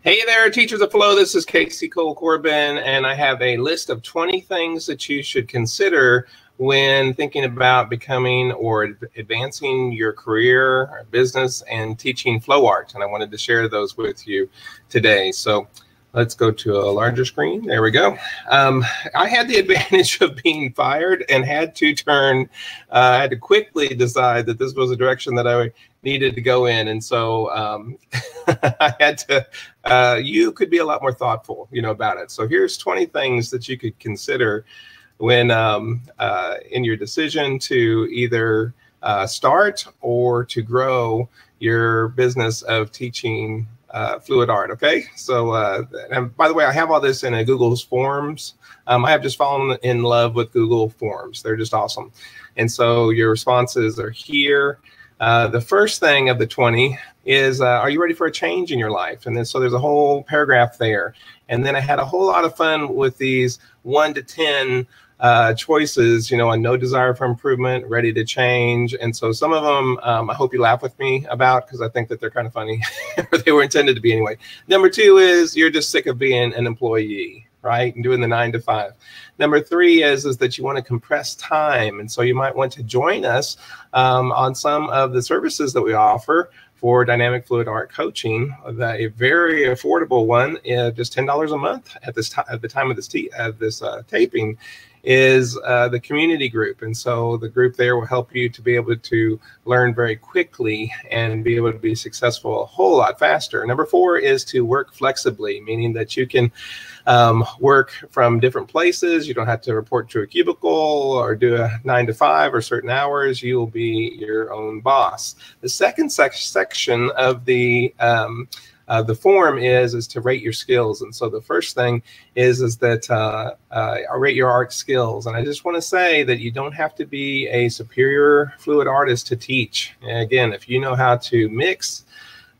Hey there, Teachers of Flow. This is Casey Cole Corbin, and I have a list of 20 things that you should consider when thinking about becoming or advancing your career or business and teaching flow art. And I wanted to share those with you today. So let's go to a larger screen. There we go. I had the advantage of being fired and had to I had to quickly decide that this was a direction that I needed to go in. And so I had to, you could be a lot more thoughtful, about it. So here's 20 things that you could consider when in your decision to either start or to grow your business of teaching fluid art. Okay, so and by the way, I have all this in a Google's Forms. I have just fallen in love with Google Forms. They're just awesome. And so your responses are here. The first thing of the 20 is, are you ready for a change in your life? And then so there's a whole paragraph there. And then I had a whole lot of fun with these 1 to 10 choices, on no desire for improvement, ready to change. And so some of them I hope you laugh with me about, because I think that they're kind of funny, or they were intended to be anyway. Number 2 is you're just sick of being an employee, right, and doing the 9 to 5. Number 3 is that you want to compress time. And so you might want to join us on some of the services that we offer for dynamic fluid art coaching. A very affordable one, just $10 a month at the time of this taping, is the community group. And so the group there will help you to be able to learn very quickly and be able to be successful a whole lot faster. Number 4 is to work flexibly, meaning that you can work from different places. You don't have to report to a cubicle or do a 9 to 5 or certain hours. You will be your own boss. The second section of the form is to rate your skills. And so the first thing is that rate your art skills. And I just want to say that you don't have to be a superior fluid artist to teach. And again, if you know how to mix,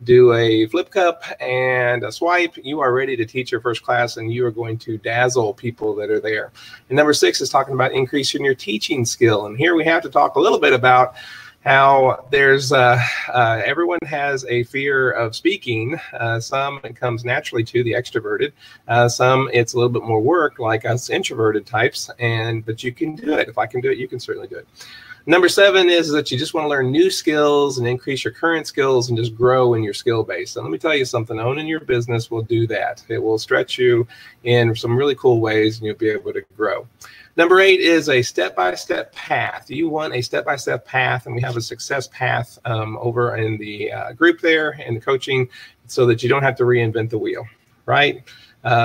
do a flip cup and a swipe, you are ready to teach your first class, and you are going to dazzle people that are there. And number 6 is talking about increasing your teaching skill. And here we have to talk a little bit about how there's everyone has a fear of speaking. Some it comes naturally to the extroverted. Some it's a little bit more work, like us introverted types. But you can do it. If I can do it, you can certainly do it. Number 7 is that you just want to learn new skills and increase your current skills and just grow in your skill base. And let me tell you something, owning your business will do that. It will stretch you in some really cool ways, and you'll be able to grow. Number 8 is a step-by-step path. You want a step-by-step path, and we have a success path over in the group there and the coaching, so that you don't have to reinvent the wheel, right?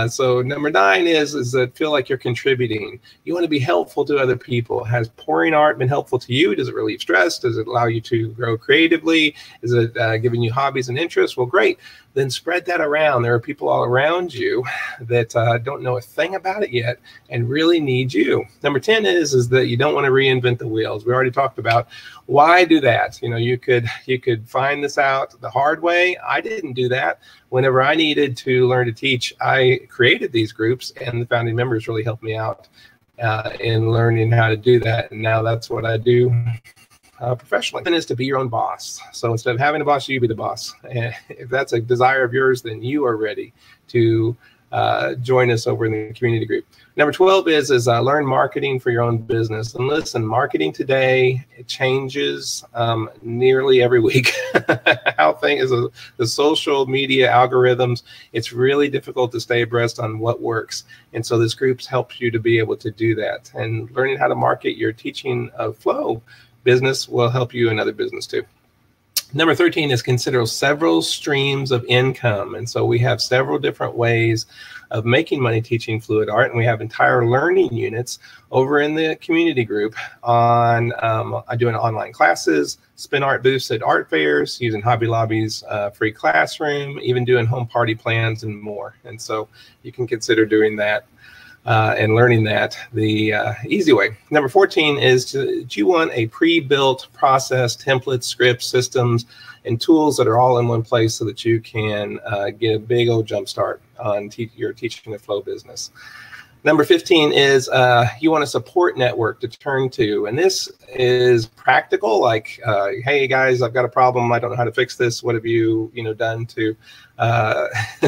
So number 9 is that feel like you're contributing. You want to be helpful to other people. Has pouring art been helpful to you? Does it relieve stress? Does it allow you to grow creatively? Is it giving you hobbies and interests? Well, great. Then spread that around. There are people all around you that don't know a thing about it yet and really need you. Number 10 is that you don't want to reinvent the wheels. We already talked about why do that. You could find this out the hard way. I didn't do that. Whenever I needed to learn to teach, I created these groups, and the founding members really helped me out in learning how to do that. And now that's what I do professionally. Is to be your own boss. So instead of having a boss, you be the boss. And if that's a desire of yours, then you are ready to join us over in the community group. Number 12 is learn marketing for your own business. And listen, marketing today, it changes nearly every week. How the social media algorithms, it's really difficult to stay abreast on what works. And so this group helps you to be able to do that. And learning how to market your teaching of flow business will help you in other business too. Number 13 is consider several streams of income. And so we have several different ways of making money teaching fluid art, and we have entire learning units over in the community group on doing online classes, spin art booths at art fairs, using Hobby Lobby's free classroom, even doing home party plans and more. And so you can consider doing that and learning that the easy way. Number 14 is do you want a pre-built process, templates, scripts, systems, and tools that are all in one place so that you can get a big old jump start on your teaching the flow business. Number 15 is you want a support network to turn to. And this is practical, like, hey, guys, I've got a problem. I don't know how to fix this. What have you done to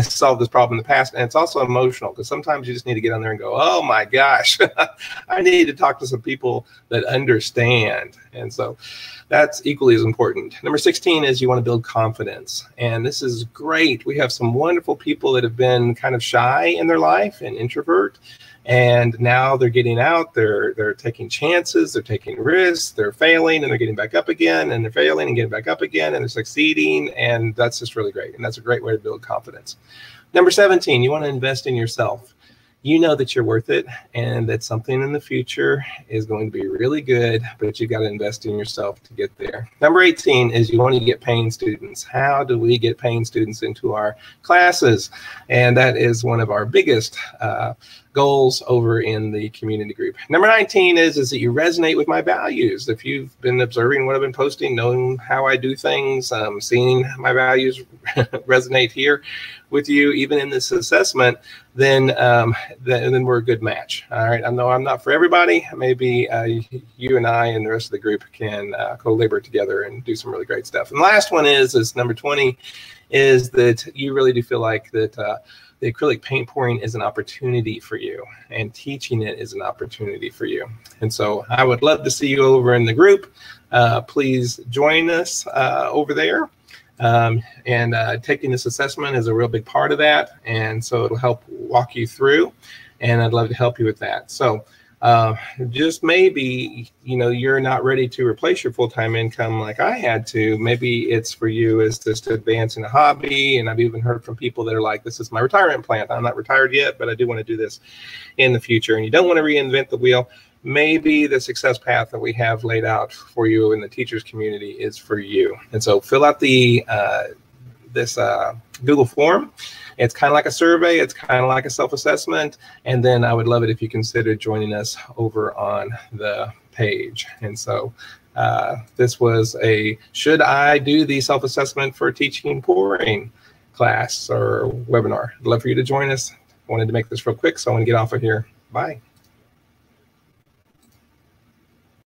solve this problem in the past? And it's also emotional, because sometimes you just need to get on there and go, oh, my gosh, I need to talk to some people that understand. And so that's equally as important. Number 16 is you want to build confidence. And this is great. We have some wonderful people that have been kind of shy in their life and introvert. And now they're getting out, they're taking chances, they're taking risks, they're failing, and they're getting back up again, and they're failing and getting back up again, and they're succeeding. And that's just really great. And that's a great way to build confidence. Number 17, you want to invest in yourself. You know that you're worth it, and that something in the future is going to be really good, but you got to invest in yourself to get there. Number 18 is you want to get paying students. How do we get paying students into our classes? And that is one of our biggest goals over in the community group. Number 19 is that you resonate with my values. If you've been observing what I've been posting, knowing how I do things, seeing my values resonate here with you, even in this assessment, then we're a good match. All right. I know I'm not for everybody. Maybe you and I and the rest of the group can co-labor together and do some really great stuff. And the last one is number 20, is that you really do feel like that the acrylic paint pouring is an opportunity for you, and teaching it is an opportunity for you. And so I would love to see you over in the group. Please join us over there. Taking this assessment is a real big part of that. And so it'll help walk you through, and I'd love to help you with that. So just maybe, you're not ready to replace your full-time income like I had to. Maybe it's for you is just to advance in a hobby. And I've even heard from people that are like, this is my retirement plan. I'm not retired yet, but I do want to do this in the future. And you don't want to reinvent the wheel. Maybe the success path that we have laid out for you in the teachers community is for you. And so fill out the this Google form. It's kind of like a survey. It's kind of like a self-assessment. And then I would love it if you consider joining us over on the page. And so this was a, should I do the self-assessment for teaching pouring class or webinar? I'd love for you to join us. I wanted to make this real quick, so I want to get off of here. Bye.